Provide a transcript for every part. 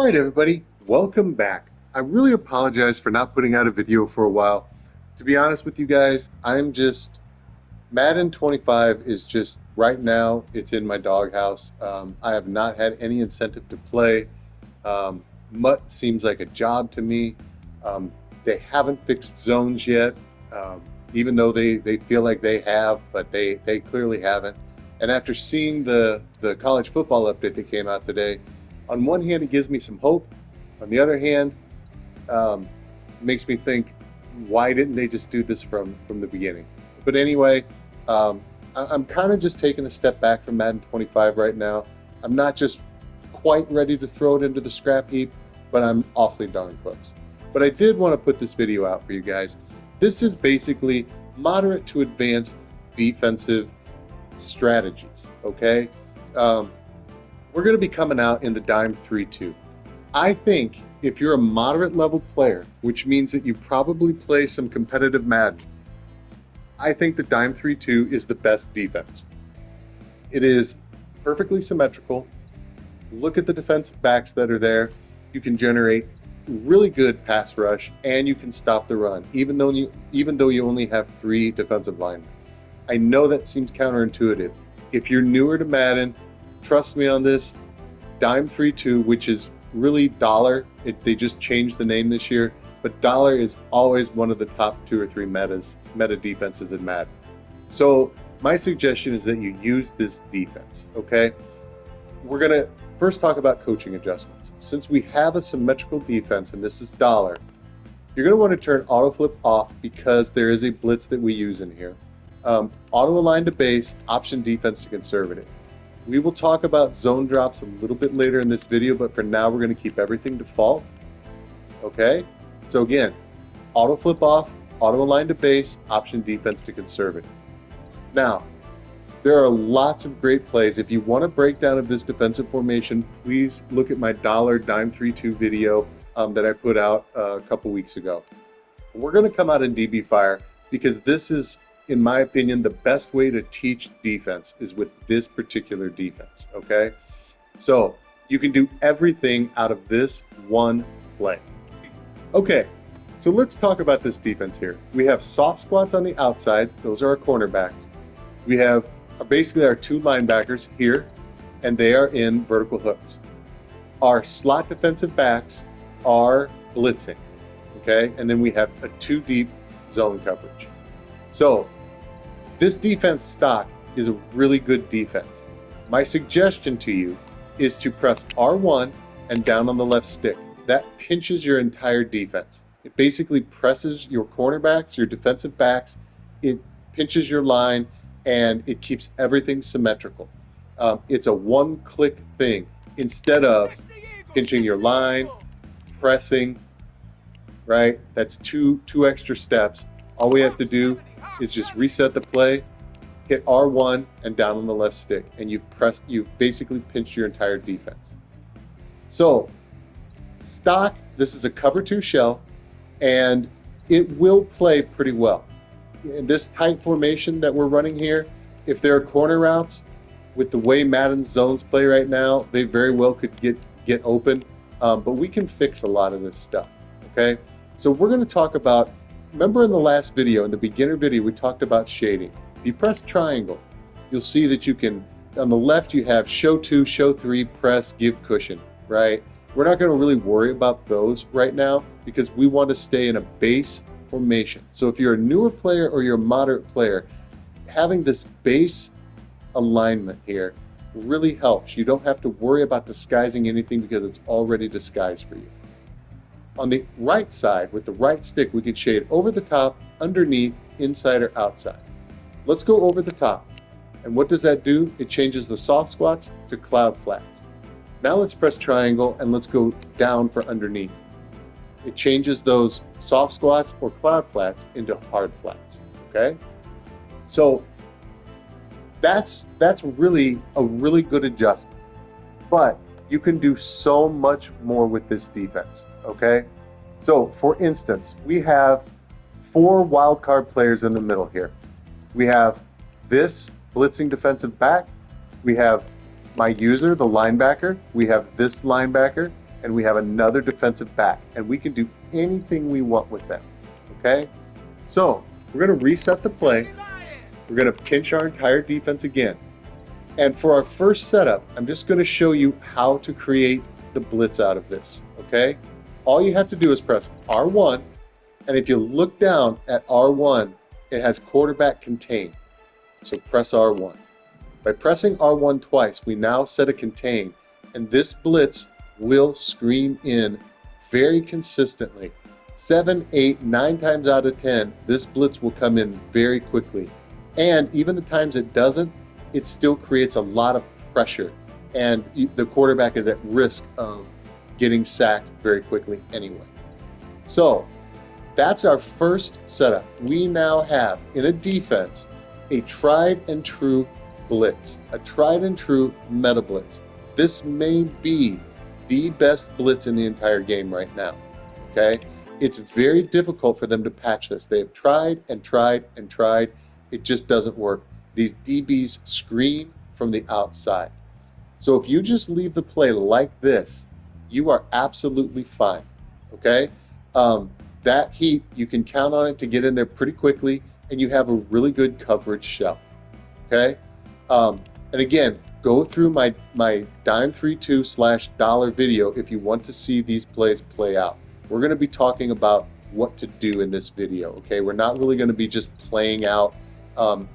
All right, everybody, welcome back. I really apologize for not putting out a video for a while. To be honest with you guys, Madden 25 is just, right now, it's in my doghouse. I have not had any incentive to play. Mutt seems like a job to me. They haven't fixed zones yet, even though they feel like they have, but they clearly haven't. And after seeing the college football update that came out today, on one hand, it gives me some hope. On the other hand, it makes me think, why didn't they just do this from the beginning? But anyway, I'm kind of just taking a step back from Madden 25 right now. I'm not just quite ready to throw it into the scrap heap, but I'm awfully darn close. But I did want to put this video out for you guys. This is basically moderate to advanced defensive strategies, okay? We're going to be coming out in the dime 3-2. I think if you're a moderate level player, which means that you probably play some competitive Madden, I think the dime 3-2 is the best defense. It is perfectly symmetrical. Look at the defensive backs that are there. You can generate really good pass rush, and you can stop the run, even though you only have 3 defensive linemen. I know that seems counterintuitive. If you're newer to Madden, trust me on this. Dime 3-2, which is really dollar. They just changed the name this year, but dollar is always one of the top 2 or 3 meta defenses in Madden. So my suggestion is that you use this defense, okay? We're gonna first talk about coaching adjustments. Since we have a symmetrical defense, and this is dollar, you're gonna want to turn auto flip off because there is a blitz that we use in here. Auto align to base, option defense to conservative. We will talk about zone drops a little bit later in this video, but for now we're going to keep everything default. Okay? So again, auto flip off, auto align to base, option defense to conservative. Now, there are lots of great plays. If you want a breakdown of this defensive formation, please look at my dollar dime 3-2 video that I put out a couple weeks ago. We're going to come out in DB Fire because this is, in my opinion, the best way to teach defense is with this particular defense, okay? So you can do everything out of this one play. Okay, so let's talk about this defense here. We have soft squats on the outside. Those are our cornerbacks. We have basically our 2 linebackers here, and they are in vertical hooks. Our slot defensive backs are blitzing, okay? And then we have a 2 deep zone coverage. So this defense stock is a really good defense. My suggestion to you is to press R1 and down on the left stick. That pinches your entire defense. It basically presses your cornerbacks, your defensive backs. It pinches your line, and it keeps everything symmetrical. It's a one-click thing instead of pinching your line, pressing, right? That's two extra steps. All we have to do is just reset the play, hit R1 and down on the left stick, and you've basically pinched your entire defense. So stock, this is a cover 2 shell, and it will play pretty well. In this tight formation that we're running here, if there are corner routes, with the way Madden's zones play right now, they very well could get open, but we can fix a lot of this stuff, okay? So we're going to talk about, remember in the last video, in the beginner video, we talked about shading. If you press triangle, you'll see that you can, on the left you have show 2, show 3, press, give cushion, right? We're not going to really worry about those right now because we want to stay in a base formation. So if you're a newer player or you're a moderate player, having this base alignment here really helps. You don't have to worry about disguising anything because it's already disguised for you. On the right side, with the right stick, we can shade over the top, underneath, inside, or outside. Let's go over the top. And what does that do? It changes the soft squats to cloud flats. Now let's press triangle and let's go down for underneath. It changes those soft squats or cloud flats into hard flats, okay? So that's really a really good adjustment. But you can do so much more with this defense, okay? So for instance, we have 4 wildcard players in the middle here. We have this blitzing defensive back. We have my user, the linebacker. We have this linebacker, and we have another defensive back, and we can do anything we want with them, okay? So we're going to reset the play. We're going to pinch our entire defense again. And for our first setup, I'm just going to show you how to create the blitz out of this, okay? All you have to do is press R1, and if you look down at R1, it has quarterback contain. So press R1. By pressing R1 twice, we now set a contain, and this blitz will scream in very consistently. 7, 8, 9 times out of 10, this blitz will come in very quickly. And even the times it doesn't, it still creates a lot of pressure, and the quarterback is at risk of getting sacked very quickly anyway. So that's our first setup. We now have in a defense a tried and true blitz, a tried and true meta blitz. This may be the best blitz in the entire game right now, okay? It's very difficult for them to patch this. They have tried and tried and tried. It just doesn't work. These DBs screen from the outside. So if you just leave the play like this, you are absolutely fine, okay? That heat, you can count on it to get in there pretty quickly, and you have a really good coverage shell, okay? And again, go through my dime32/dollar video if you want to see these plays play out. We're going to be talking about what to do in this video, okay? We're not really going to be just playing out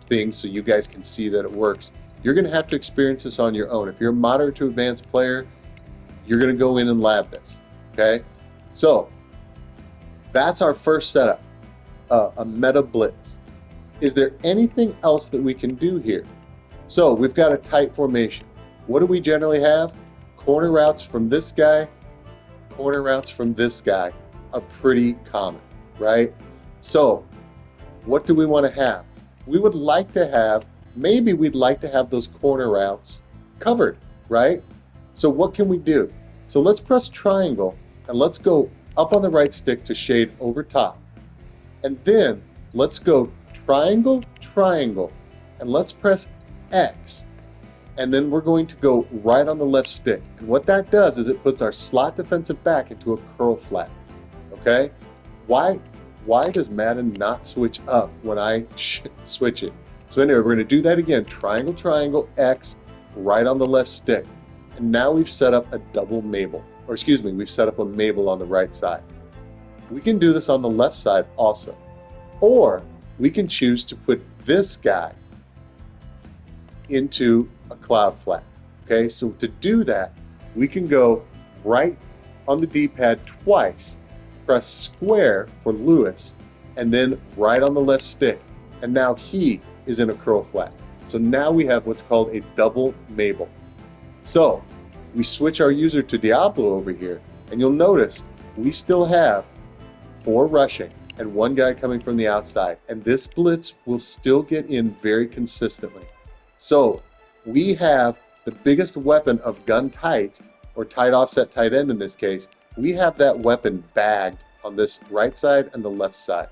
things so you guys can see that it works. You're going to have to experience this on your own. If you're a moderate to advanced player, you're going to go in and lab this, okay? So that's our first setup, a meta blitz. Is there anything else that we can do here? So we've got a tight formation. What do we generally have? Corner routes from this guy, corner routes from this guy are pretty common, right? So what do we want to have? We would like to have, maybe we'd like to have those corner routes covered, right? So what can we do? So let's press triangle and let's go up on the right stick to shade over top. And then let's go triangle, triangle, and let's press X. And then we're going to go right on the left stick. And what that does is it puts our slot defensive back into a curl flat, okay? Why does Madden not switch up when I switch it? So anyway, we're going to do that again. Triangle, triangle, X, right on the left stick. And now we've set up a double Mabel. Or excuse me, we've set up a Mabel on the right side. We can do this on the left side also. Or we can choose to put this guy into a cloud flat. Okay, so to do that, we can go right on the D-pad twice, press square for Lewis, and then right on the left stick. And now he is in a curl flat. So now we have what's called a double Mabel. So we switch our user to Diablo over here, and you'll notice we still have 4 rushing and 1 guy coming from the outside. And this blitz will still get in very consistently. So we have the biggest weapon of gun tight, or tight offset tight end in this case. We have that weapon bagged on this right side and the left side.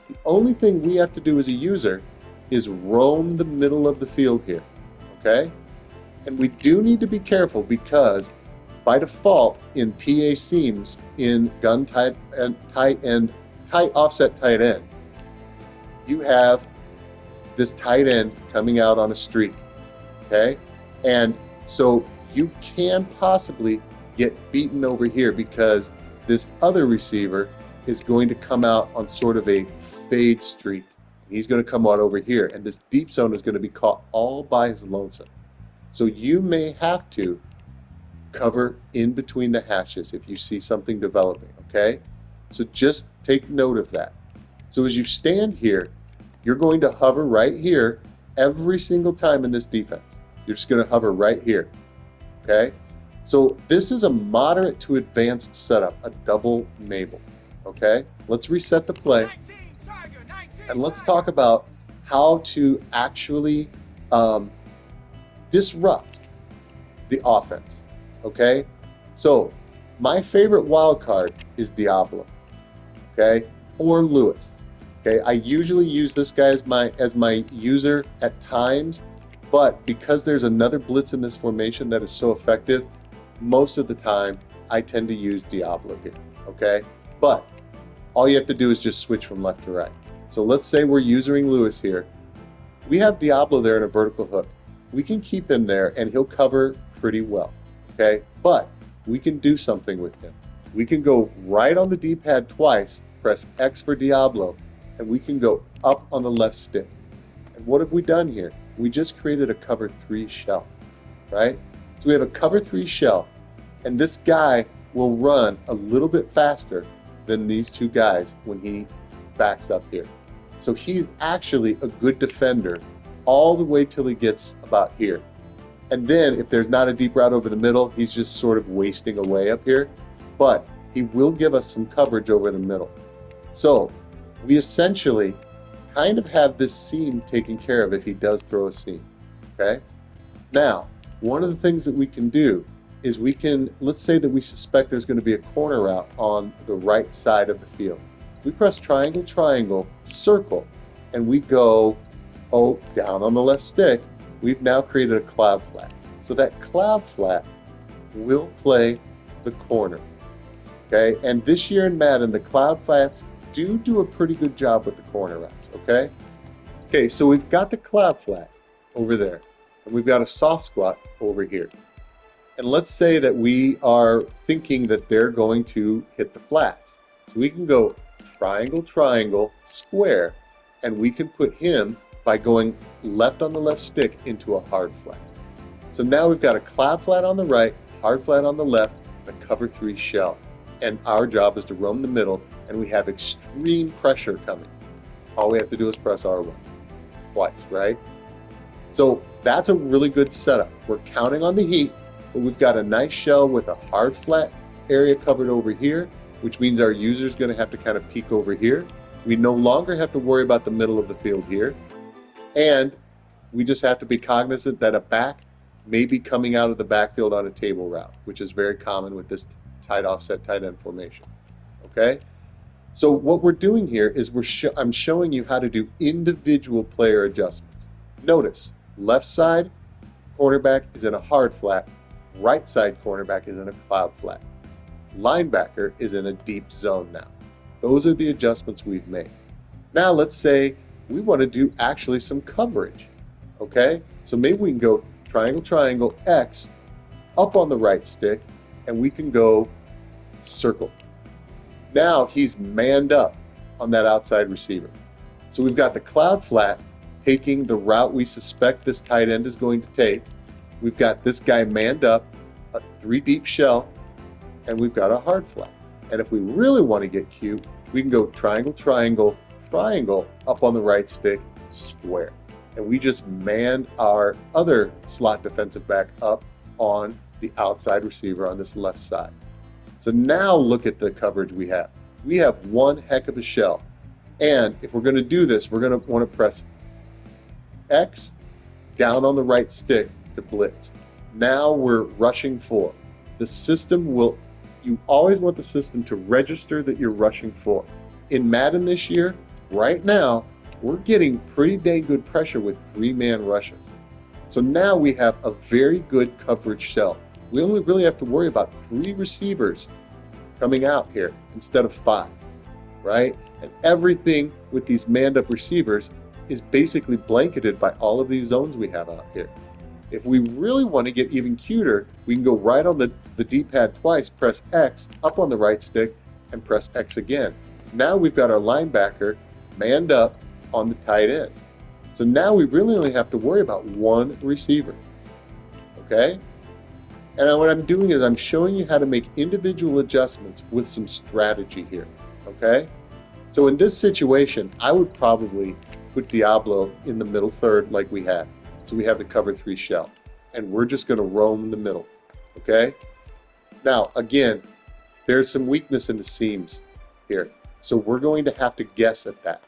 The only thing we have to do as a user is roam the middle of the field here, okay? And we do need to be careful because by default in PA seams in gun tight and tight end, tight offset tight end, you have this tight end coming out on a streak, okay? And so you can possibly get beaten over here because this other receiver is going to come out on sort of a fade streak. He's going to come out over here, and this deep zone is going to be caught all by his lonesome. So you may have to cover in between the hashes if you see something developing, okay? So just take note of that. So as you stand here, you're going to hover right here every single time in this defense. You're just going to hover right here, okay? So this is a moderate to advanced setup, a double Mabel, okay? Let's reset the play, and let's talk about how to actually disrupt the offense, okay? So my favorite wild card is Diablo, okay, or Lewis, okay? I usually use this guy as my user at times, but because there's another blitz in this formation that is so effective, most of the time I tend to use Diablo here, okay? But all you have to do is just switch from left to right. So let's say we're using Lewis here. We have Diablo there in a vertical hook. We can keep him there and he'll cover pretty well, okay? But we can do something with him. We can go right on the D-pad twice, press X for Diablo, and we can go up on the left stick. And what have we done here? We just created a cover 3 shell, right? So we have a cover 3 shell, and this guy will run a little bit faster than these two guys when he backs up here. So he's actually a good defender all the way till he gets about here. And then if there's not a deep route over the middle, he's just sort of wasting away up here. But he will give us some coverage over the middle. So we essentially kind of have this seam taken care of if he does throw a seam, okay? Now, one of the things that we can do is we can, let's say that we suspect there's going to be a corner route on the right side of the field. We press triangle, triangle, circle, and we go, down on the left stick. We've now created a cloud flat. So that cloud flat will play the corner, okay? And this year in Madden, the cloud flats do a pretty good job with the corner routes, okay? Okay, so we've got the cloud flat over there, and we've got a soft squat over here. And let's say that we are thinking that they're going to hit the flats. So we can go triangle, triangle, square, and we can put him by going left on the left stick into a hard flat. So now we've got a cloud flat on the right, hard flat on the left, and a cover 3 shell. And our job is to roam the middle, and we have extreme pressure coming. All we have to do is press R1 twice, right? So that's a really good setup. We're counting on the heat, but we've got a nice shell with a hard flat area covered over here, which means our user is going to have to kind of peek over here. We no longer have to worry about the middle of the field here. And we just have to be cognizant that a back may be coming out of the backfield on a table route, which is very common with this tight offset tight end formation, okay? So what we're doing here is I'm showing you how to do individual player adjustments. Notice, left side cornerback is in a hard flat, right side cornerback is in a cloud flat. Linebacker is in a deep zone now. Those are the adjustments we've made. Now let's say we want to do actually some coverage, okay? So maybe we can go triangle, triangle, X, up on the right stick, and we can go circle. Now he's manned up on that outside receiver. So we've got the cloud flat taking the route we suspect this tight end is going to take. We've got this guy manned up, a 3 deep shell, and we've got a hard flat. And if we really want to get cute, we can go triangle, triangle, triangle, up on the right stick, square. And we just manned our other slot defensive back up on the outside receiver on this left side. So now look at the coverage we have. We have one heck of a shell. And if we're going to do this, we're going to want to press X down on the right stick to blitz. Now we're rushing 4. The system will, you always want the system to register that you're rushing 4. In Madden this year, right now, we're getting pretty dang good pressure with 3-man rushes. So now we have a very good coverage shell. We only really have to worry about 3 receivers coming out here instead of 5, right? And everything with these manned up receivers is basically blanketed by all of these zones we have out here. If we really want to get even cuter, we can go right on the D-pad twice, press X, up on the right stick, and press X again. Now we've got our linebacker manned up on the tight end. So now we really only have to worry about 1 receiver, okay? And what I'm doing is I'm showing you how to make individual adjustments with some strategy here, okay? So in this situation, I would probably put Diablo in the middle third like we had. So we have the cover 3 shell, and we're just going to roam the middle, okay? Now, again, there's some weakness in the seams here. So we're going to have to guess at that,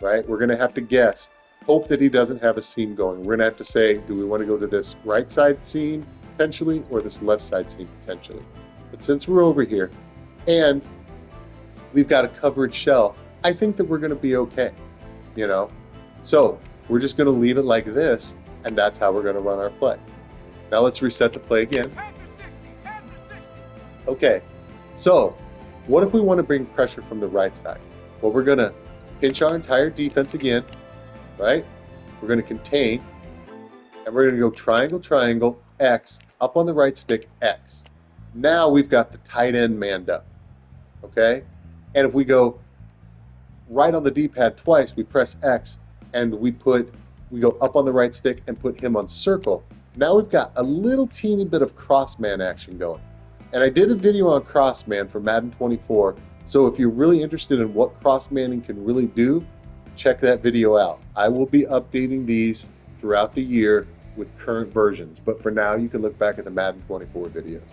right? We're going to have to guess, hope that he doesn't have a seam going. We're going to have to say, do we want to go to this right side seam potentially or this left side seam potentially? But since we're over here and we've got a coverage shell, I think that we're going to be okay, you know? So we're just going to leave it like this, and that's how we're going to run our play. Now let's reset the play again. Okay, so what if we want to bring pressure from the right side? Well, we're going to pinch our entire defense again, right? We're going to contain, and we're going to go triangle, triangle, X, up on the right stick, X. Now we've got the tight end manned up, okay? And if we go right on the D-pad twice, we press X, and we go up on the right stick and put him on circle. Now we've got a little teeny bit of cross-man action going. And I did a video on cross-man for Madden 24, so if you're really interested in what cross-manning can really do, check that video out. I will be updating these throughout the year with current versions, but for now you can look back at the Madden 24 videos.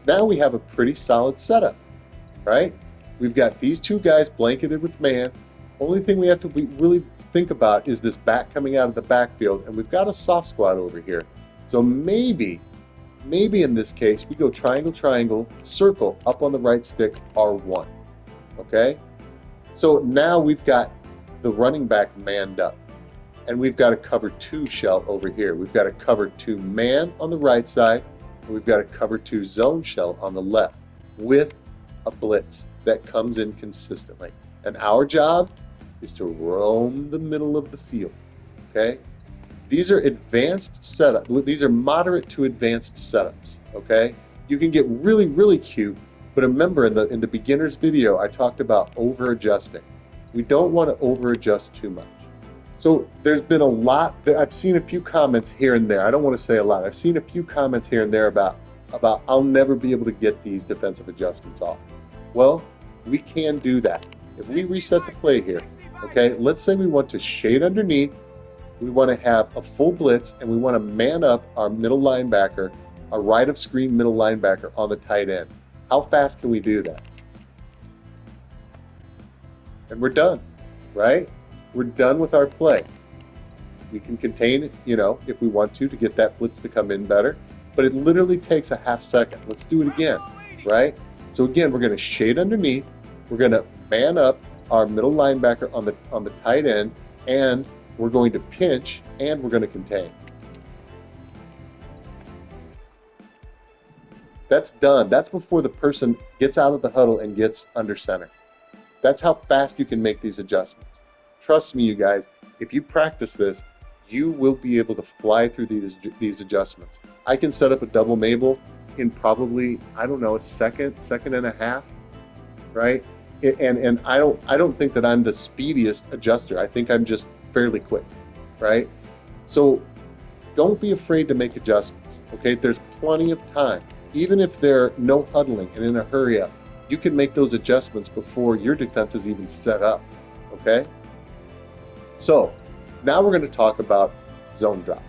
Now we have a pretty solid setup, right? We've got these two guys blanketed with man. Only thing we have to really think about is this back coming out of the backfield, and we've got a soft squad over here. So maybe in this case, we go triangle, triangle, circle, up on the right stick, R1, okay? So now we've got the running back manned up, and we've got a cover 2 shell over here. We've got a cover 2 man on the right side, and we've got a cover 2 zone shell on the left with a blitz that comes in consistently. And our job is to roam the middle of the field, okay? These are advanced setups. These are moderate to advanced setups, okay? You can get really, really cute, but remember in the beginner's video, I talked about over-adjusting. We don't want to over-adjust too much. So there's been a lot, I've seen a few comments here and there. I don't want to say a lot. I've seen a few comments here and there about I'll never be able to get these defensive adjustments off. Well, we can do that. If we reset the play here, okay, let's say we want to shade underneath, we want to have a full blitz, and we want to man up our middle linebacker, our right of screen middle linebacker on the tight end. How fast can we do that? And we're done, right? We're done with our play. We can contain it, if we want to get that blitz to come in better, but it literally takes a half second. Let's do it again, right? So again, we're going to shade underneath, we're going to man up our middle linebacker on the tight end, and we're going to pinch, and we're going to contain. That's done. That's before the person gets out of the huddle and gets under center. That's how fast you can make these adjustments. Trust me, you guys, if you practice this, you will be able to fly through these adjustments. I can set up a double Mabel in probably, I don't know, a second and a half, right? And I don't think that I'm the speediest adjuster. I think I'm just fairly quick, right? So don't be afraid to make adjustments, okay? There's plenty of time. Even if they're no huddling and in a hurry up, you can make those adjustments before your defense is even set up, okay? So now we're going to talk about zone drops.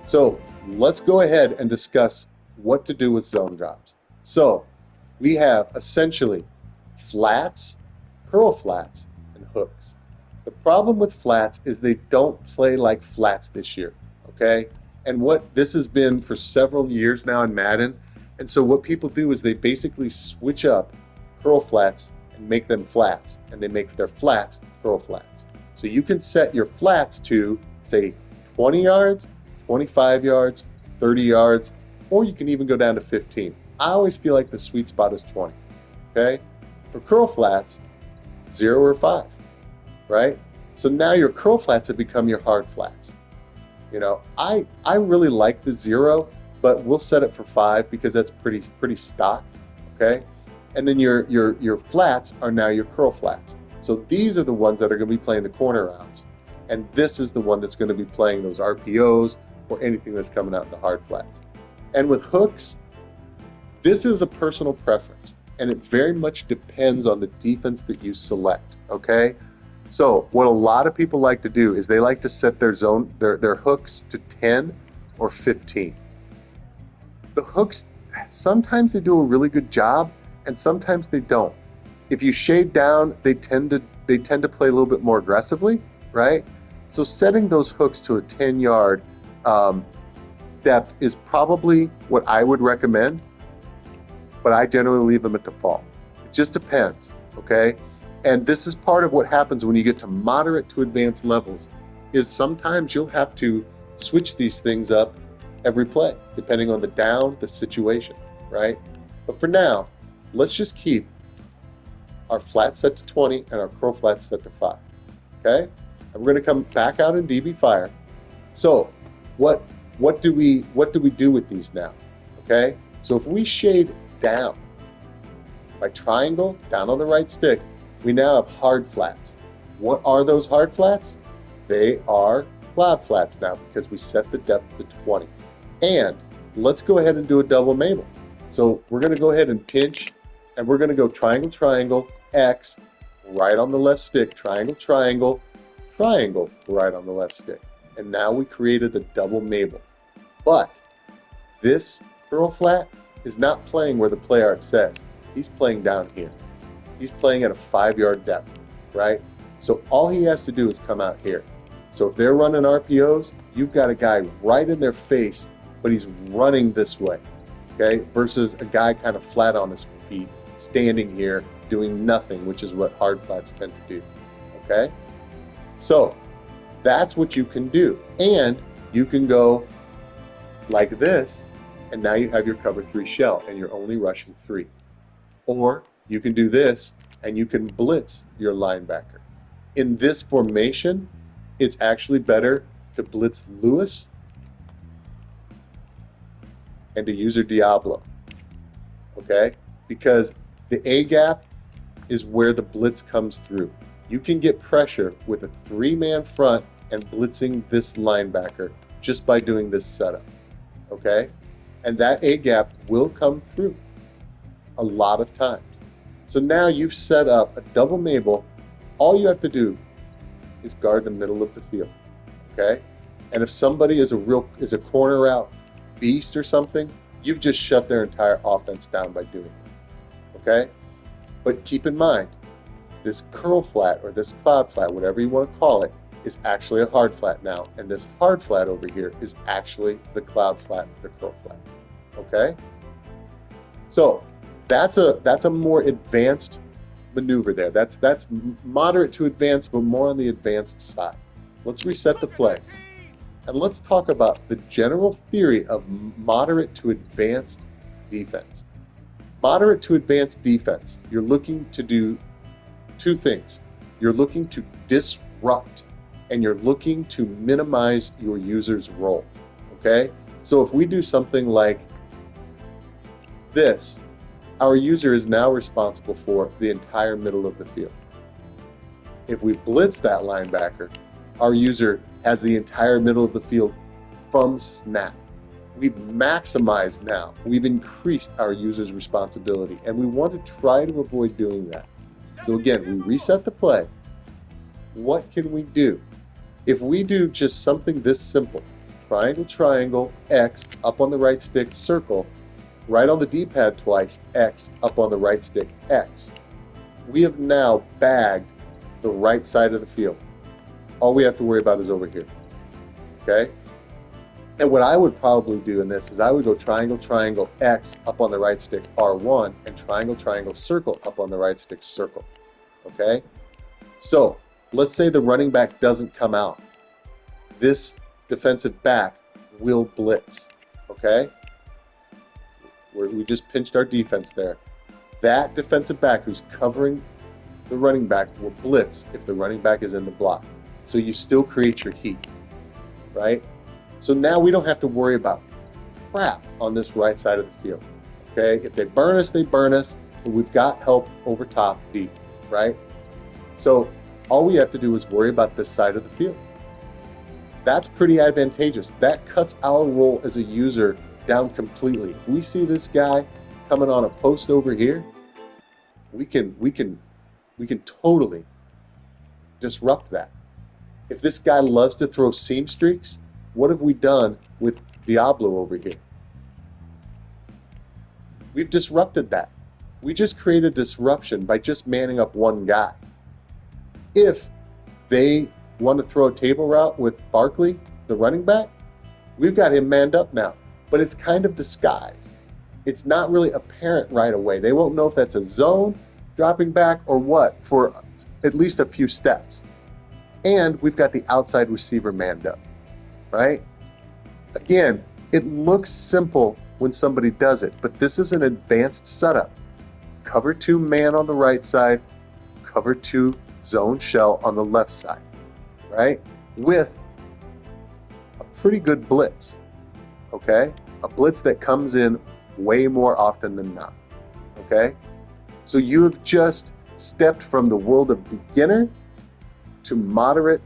So let's go ahead and discuss what to do with zone drops. So we have essentially flats, curl flats, and hooks. The problem with flats is they don't play like flats this year, okay? And what this has been for several years now in Madden, and so what people do is they basically switch up curl flats and make them flats, and they make their flats curl flats. So you can set your flats to, say, 20 yards, 25 yards, 30 yards, or you can even go down to 15. I always feel like the sweet spot is 20, okay? For curl flats, 0 or 5, right? So now your curl flats have become your hard flats. I really like the 0, but we'll set it for 5 because that's pretty stock, okay? And then your flats are now your curl flats. So these are the ones that are going to be playing the corner routes, and this is the one that's going to be playing those RPOs or anything that's coming out in the hard flats. And with hooks, this is a personal preference, and it very much depends on the defense that you select, okay? So what a lot of people like to do is they like to set their hooks to 10 or 15. The hooks, sometimes they do a really good job, and sometimes they don't. If you shade down, they tend to play a little bit more aggressively, right? So setting those hooks to a 10-yard depth is probably what I would recommend, but I generally leave them at default. It just depends, okay? And this is part of what happens when you get to moderate to advanced levels, is sometimes you'll have to switch these things up every play, depending on the down, the situation, right? But for now, let's just keep our flat set to 20 and our curl flat set to 5. Okay? And we're going to come back out in DB Fire. So what do we do with these now? Okay? So if we shade down by triangle down on the right stick, we now have hard flats. What are those hard flats? They are cloud flats now because we set the depth to 20. And let's go ahead and do a double Mabel. So we're going to go ahead and pinch, and we're going to go triangle, triangle, X, right on the left stick, triangle, triangle, triangle, right on the left stick. And now we created a double Mabel. But this curl flat is not playing where the play art says. He's playing down here. He's playing at a 5-yard depth, right? So all he has to do is come out here. So if they're running RPOs, you've got a guy right in their face, but he's running this way, okay? Versus a guy kind of flat on his feet, standing here, doing nothing, which is what hard flats tend to do, okay? So that's what you can do. And you can go like this, and now you have your cover 3 shell, and you're only rushing 3. Or you can do this, and you can blitz your linebacker. In this formation, it's actually better to blitz Lewis and to use your Diablo, okay? Because the A gap is where the blitz comes through. You can get pressure with a 3-man front and blitzing this linebacker just by doing this setup, okay? And that A gap will come through a lot of times. So now you've set up a double Mabel. All you have to do is guard the middle of the field, okay? And if somebody is a corner out beast or something, you've just shut their entire offense down by doing it, okay? But keep in mind, this curl flat or this cloud flat, whatever you want to call it, is actually a hard flat now, and this hard flat over here is actually the cloud flat, the curl flat, okay? So that's a more advanced maneuver there. That's moderate to advanced, but more on the advanced side. Let's reset the play. And let's talk about the general theory of moderate to advanced defense. Moderate to advanced defense, you're looking to do 2 things. You're looking to disrupt, and you're looking to minimize your user's role, okay? So if we do something like this, our user is now responsible for the entire middle of the field. If we blitz that linebacker, our user has the entire middle of the field from snap. We've maximized now. We've increased our user's responsibility, and we want to try to avoid doing that. So again, we reset the play. What can we do? If we do just something this simple, triangle, triangle, X, up on the right stick, circle, right on the D-pad twice, X, up on the right stick, X. We have now bagged the right side of the field. All we have to worry about is over here, okay? And what I would probably do in this is I would go triangle, triangle, X, up on the right stick, R1, and triangle, triangle, circle, up on the right stick, circle, okay? So let's say the running back doesn't come out. This defensive back will blitz, okay? We just pinched our defense there. That defensive back who's covering the running back will blitz if the running back is in the block. So you still create your heat, right? So now we don't have to worry about crap on this right side of the field, okay? If they burn us, they burn us, but we've got help over top deep, right? So all we have to do is worry about this side of the field. That's pretty advantageous. That cuts our role as a user down completely. If we see this guy coming on a post over here, we can totally disrupt that. If this guy loves to throw seam streaks, what have we done with Diablo over here? We've disrupted that. We just created disruption by just manning up one guy. If they want to throw a table route with Barkley, the running back, we've got him manned up now. But it's kind of disguised. It's not really apparent right away. They won't know if that's a zone, dropping back, or what for at least a few steps. And we've got the outside receiver manned up, right? Again, it looks simple, when somebody does it, but this is an advanced setup. Cover 2 man on the right side, cover 2 zone shell on the left side, right? With a pretty good blitz, okay? A blitz that comes in way more often than not, okay? So you have just stepped from the world of beginner to moderate,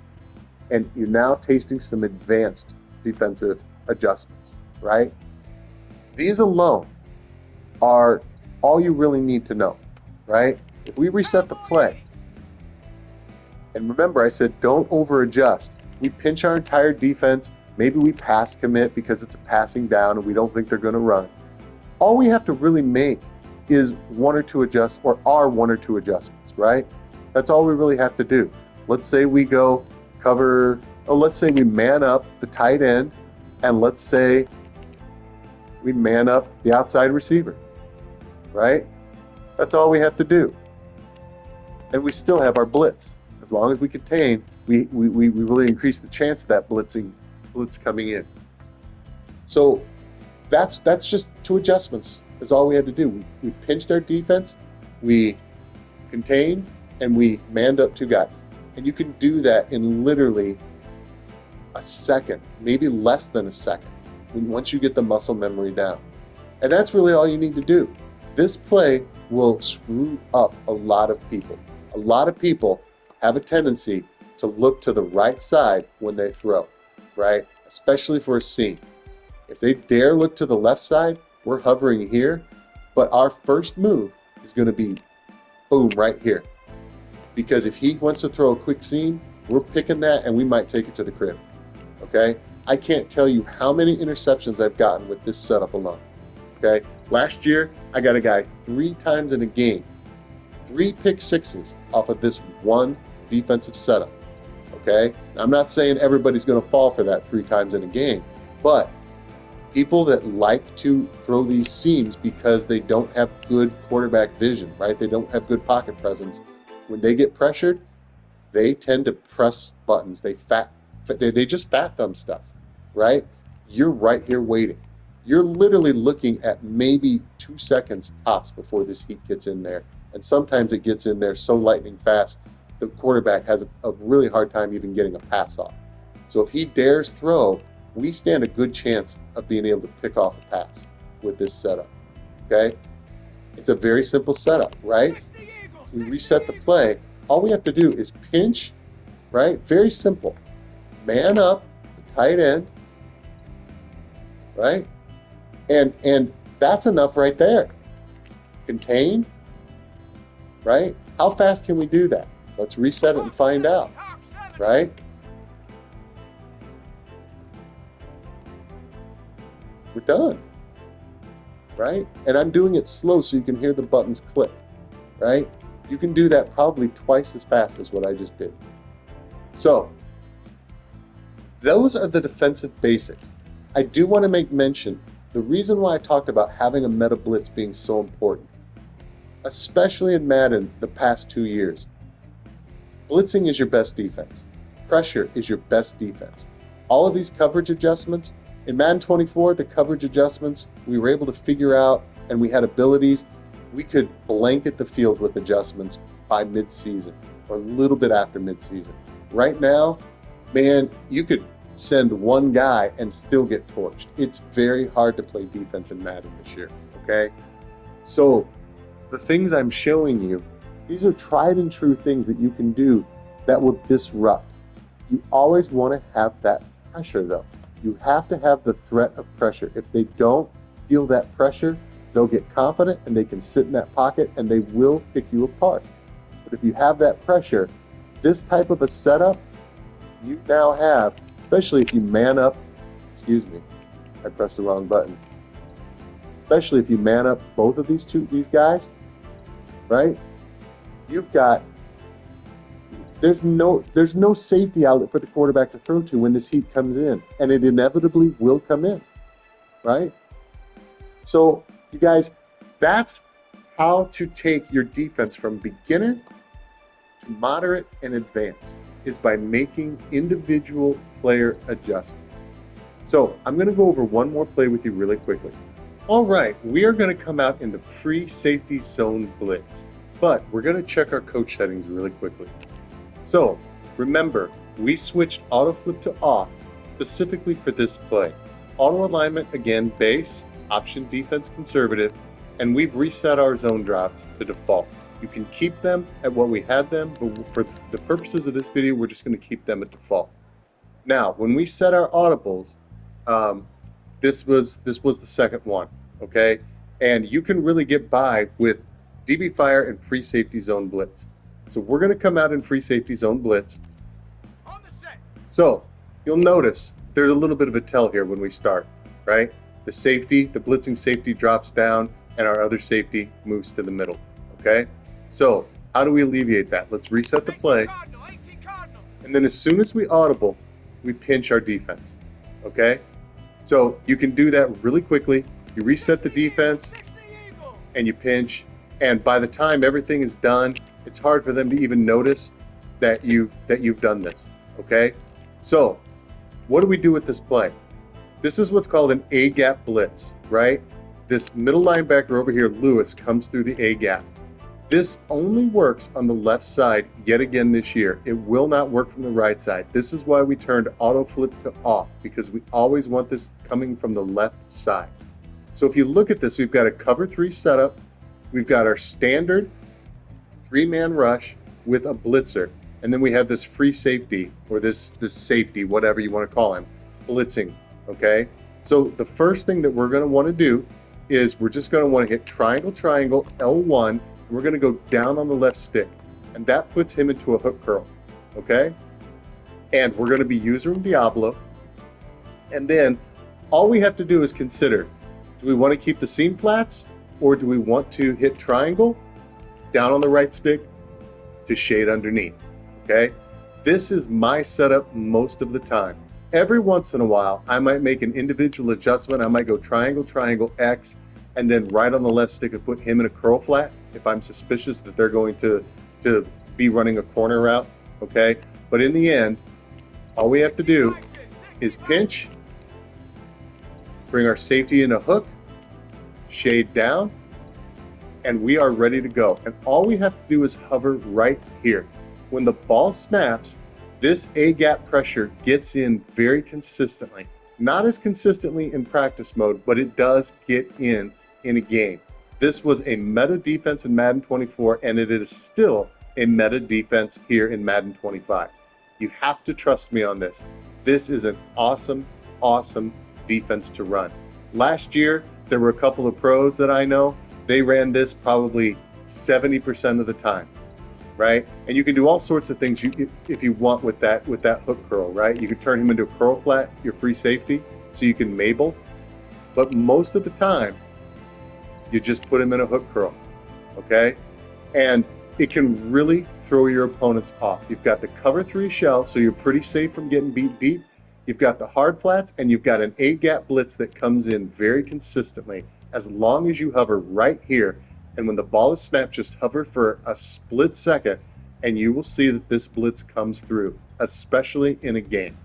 and you're now tasting some advanced defensive adjustments, right? These alone are all you really need to know, right? If we reset the play, and remember I said don't over adjust. We pinch our entire defense, maybe we pass commit because it's a passing down and we don't think they're going to run. All we have to really make is 1 or 2 adjustments, or are 1 or 2 adjustments, right? That's all we really have to do. Let's say we go cover, let's say we man up the tight end, and let's say we man up the outside receiver, right? That's all we have to do. And we still have our blitz. As long as we contain, we really increase the chance of that blitz coming in. So that's just 2 adjustments is all we had to do. We pinched our defense, we contained, and we manned up 2 guys. And you can do that in literally a second, maybe less than a second, once you get the muscle memory down. And that's really all you need to do. This play will screw up a lot of people. A lot of people have a tendency to look to the right side when they throw, right? Especially for a seam. If they dare look to the left side, we're hovering here, but our first move is going to be boom right here. Because if he wants to throw a quick seam, we're picking that and we might take it to the crib, okay? I can't tell you how many interceptions I've gotten with this setup alone, okay? Last year, I got a guy 3 times in a game, 3 pick sixes off of this one defensive setup, okay? Now, I'm not saying everybody's going to fall for that 3 times in a game, but people that like to throw these seams because they don't have good quarterback vision, right? They don't have good pocket presence. When they get pressured, they tend to press buttons. They just fat thumb stuff, right? You're right here waiting. You're literally looking at maybe 2 seconds tops before this heat gets in there. And sometimes it gets in there so lightning fast, the quarterback has a really hard time even getting a pass off. So if he dares throw, we stand a good chance of being able to pick off a pass with this setup, okay? It's a very simple setup, right? We reset the play. All we have to do is pinch, right? Very simple. Man up the tight end, right? And that's enough right there. Contain, right? How fast can we do that? Let's reset it and find out, right? We're done, right? And I'm doing it slow so you can hear the buttons click, right? You can do that probably twice as fast as what I just did. So, those are the defensive basics. I do want to make mention, the reason why I talked about having a meta blitz being so important, especially in Madden the past 2 years, blitzing is your best defense. Pressure is your best defense. All of these coverage adjustments, in Madden 24, the coverage adjustments, we were able to figure out, and we had abilities. We could blanket the field with adjustments by mid-season or a little bit after mid-season. Right now, man, you could send one guy and still get torched. It's very hard to play defense in Madden this year, okay? So the things I'm showing you, these are tried and true things that you can do that will disrupt. You always want to have that pressure, though. You have to have the threat of pressure. If they don't feel that pressure, they'll get confident and they can sit in that pocket and they will pick you apart. But if you have that pressure, this type of a setup, you now have, especially if you man up, excuse me, I pressed the wrong button. Especially if you man up both of these guys, right? You've got, there's no safety outlet for the quarterback to throw to when this heat comes in, and it inevitably will come in, right? So, you guys, that's how to take your defense from beginner to moderate and advanced, is by making individual player adjustments. So I'm going to go over one more play with you really quickly. All right, we are going to come out in the free safety zone blitz, but we're going to check our coach settings really quickly. So remember, we switched auto flip to off specifically for this play. Auto alignment, again, base, option defense conservative, and we've reset our zone drops to default. You can keep them at what we had them, but for the purposes of this video, we're just going to keep them at default. Now, when we set our audibles, this was the second one, okay? And you can really get by with DB fire and free safety zone blitz. So we're going to come out in free safety zone blitz. On the set. So you'll notice there's a little bit of a tell here when we start, right? The blitzing safety drops down, and our other safety moves to the middle, okay? So how do we alleviate that? Let's reset the play. And then as soon as we audible, we pinch our defense, okay? So you can do that really quickly. You reset the defense and you pinch, and by the time everything is done, it's hard for them to even notice that you've done this, okay? So what do we do with this play? This is what's called an A-gap blitz, right? This middle linebacker over here, Lewis, comes through the A-gap. This only works on the left side yet again this year. It will not work from the right side. This is why we turned auto flip to off, because we always want this coming from the left side. So if you look at this, we've got a cover 3 setup. We've got our standard 3-man rush with a blitzer. And then we have this free safety, or this safety, whatever you want to call him, blitzing, okay? So the first thing that we're going to want to do is we're just going to want to hit triangle, triangle, L1, and we're going to go down on the left stick. And that puts him into a hook curl, okay? And we're going to be using Diablo. And then all we have to do is consider, do we want to keep the seam flats, or do we want to hit triangle, down on the right stick, to shade underneath, okay? This is my setup most of the time. Every once in a while, I might make an individual adjustment. I might go triangle, triangle, X, and then right on the left stick and put him in a curl flat if I'm suspicious that they're going to be running a corner route, okay? But in the end, all we have to do is pinch, bring our safety in a hook, shade down, and we are ready to go. And all we have to do is hover right here. When the ball snaps, this A-gap pressure gets in very consistently. Not as consistently in practice mode, but it does get in a game. This was a meta defense in Madden 24, and it is still a meta defense here in Madden 25. You have to trust me on this. This is an awesome, awesome defense to run. Last year, there were a couple of pros that I know. They ran this probably 70% of the time, right? And you can do all sorts of things if you want with that hook curl, right? You can turn him into a curl flat, your free safety, so you can Mabel. But most of the time, you just put him in a hook curl, okay? And it can really throw your opponents off. You've got the cover 3 shell, so you're pretty safe from getting beat deep. You've got the hard flats, and you've got an A-gap blitz that comes in very consistently as long as you hover right here. And when the ball is snapped, just hover for a split second, and you will see that this blitz comes through, especially in a game,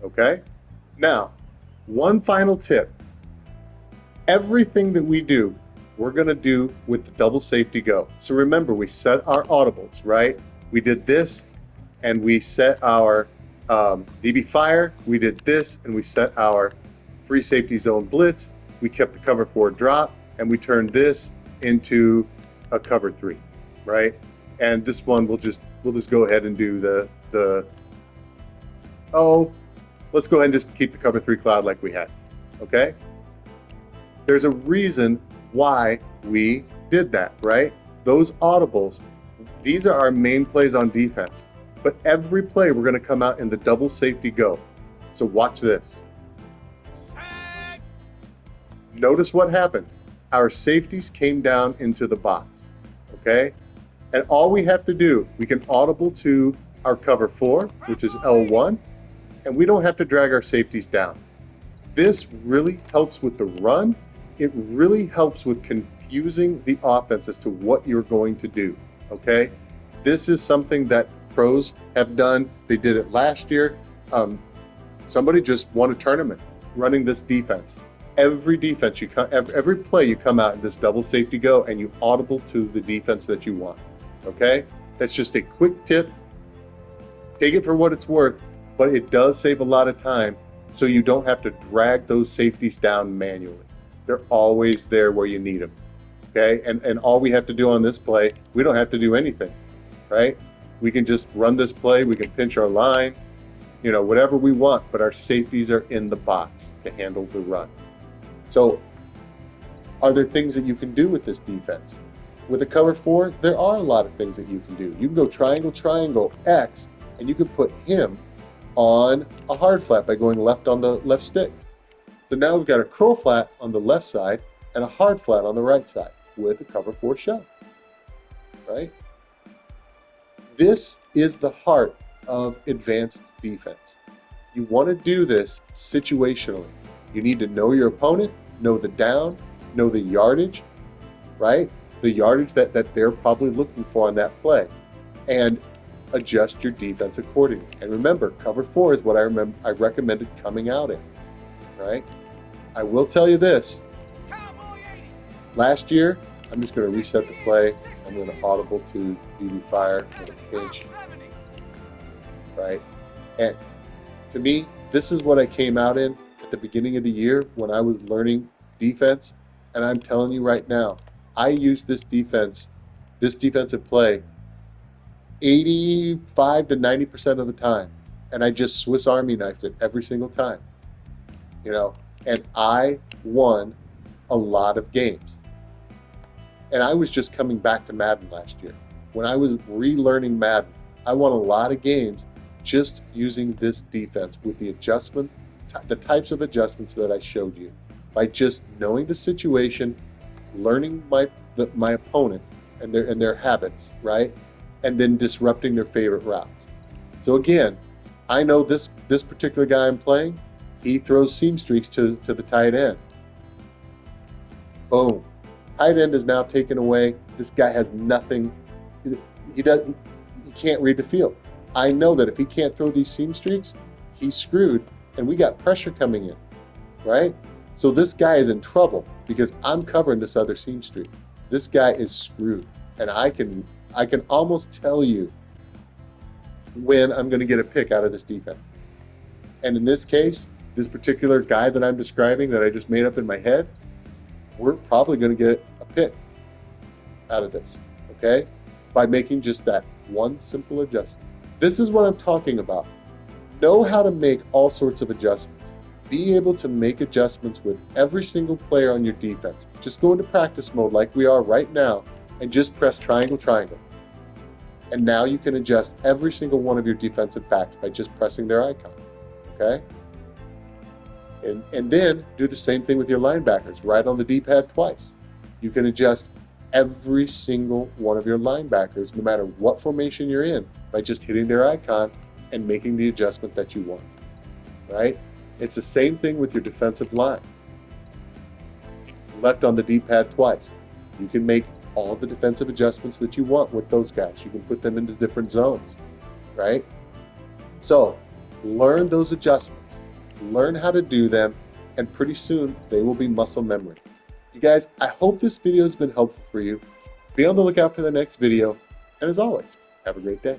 okay? Now, one final tip. Everything that we do, we're going to do with the double safety go. So remember, we set our audibles, right? We did this, and we set our DB fire. We did this, and we set our free safety zone blitz. We kept the cover 4 drop, and we turned this into a cover 3, right? And this one we'll just go ahead and do let's go ahead and just keep the cover 3 cloud like we had, okay? There's a reason why we did that, right? Those audibles, these are our main plays on defense. But every play we're going to come out in the double safety go. So watch this. Notice what happened. Our safeties came down into the box, okay? And all we have to do, we can audible to our cover 4, which is L1, and we don't have to drag our safeties down. This really helps with the run. It really helps with confusing the offense as to what you're going to do, okay? This is something that pros have done. They did it last year. Somebody just won a tournament running this defense. every defense you come, every play you come out in this double safety go, and you audible to the defense that you want. Okay, that's just a quick tip. Take it for what it's worth, but it does save a lot of time, so you don't have to drag those safeties down manually. They're always there where you need them. Okay, and all we have to do on this play, we don't have to do anything, right? We can just run this play. We can pinch our line, whatever we want, but our safeties are in the box to handle the run. So are there things that you can do with this defense? With a cover 4, there are a lot of things that you can do. You can go triangle, triangle, X, and you can put him on a hard flat by going left on the left stick. So now we've got a curl flat on the left side and a hard flat on the right side with a cover 4 shell, right? This is the heart of advanced defense. You want to do this situationally. You need to know your opponent, know the down, know the yardage, right? The yardage that they're probably looking for on that play, and adjust your defense accordingly. And remember, cover 4 is what I recommended coming out in, right? I will tell you this. Last year, I'm just going to reset the play. I'm going to audible to BB fire with a pinch, right? And to me, this is what I came out in at the beginning of the year when I was learning defense. And I'm telling you right now, I use this defensive play 85 to 90% of the time. And I just Swiss Army knifed it every single time, and I won a lot of games. And I was just coming back to Madden last year. When I was relearning Madden, I won a lot of games just using this defense with the the types of adjustments that I showed you. By just knowing the situation, learning my opponent and their habits, right? And then disrupting their favorite routes. So again, I know this particular guy I'm playing, he throws seam streaks to the tight end. Boom. Tight end is now taken away. This guy has nothing. He can't read the field. I know that if he can't throw these seam streaks, he's screwed, and we got pressure coming in, right? So this guy is in trouble because I'm covering this other seam streak. This guy is screwed, and I can almost tell you when I'm going to get a pick out of this defense. And in this case, this particular guy that I'm describing that I just made up in my head, we're probably going to get a pick out of this, okay? By making just that one simple adjustment. This is what I'm talking about. Know how to make all sorts of adjustments. Be able to make adjustments with every single player on your defense. Just go into practice mode like we are right now and just press triangle, triangle. And now you can adjust every single one of your defensive backs by just pressing their icon, okay? And then do the same thing with your linebackers. Right on the D-pad twice. You can adjust every single one of your linebackers, no matter what formation you're in, by just hitting their icon and making the adjustment that you want, right? It's the same thing with your defensive line. Left on the D-pad twice. You can make all the defensive adjustments that you want with those guys. You can put them into different zones, right? So learn those adjustments. Learn how to do them, and pretty soon they will be muscle memory. You guys, I hope this video has been helpful for you. Be on the lookout for the next video, and as always, have a great day.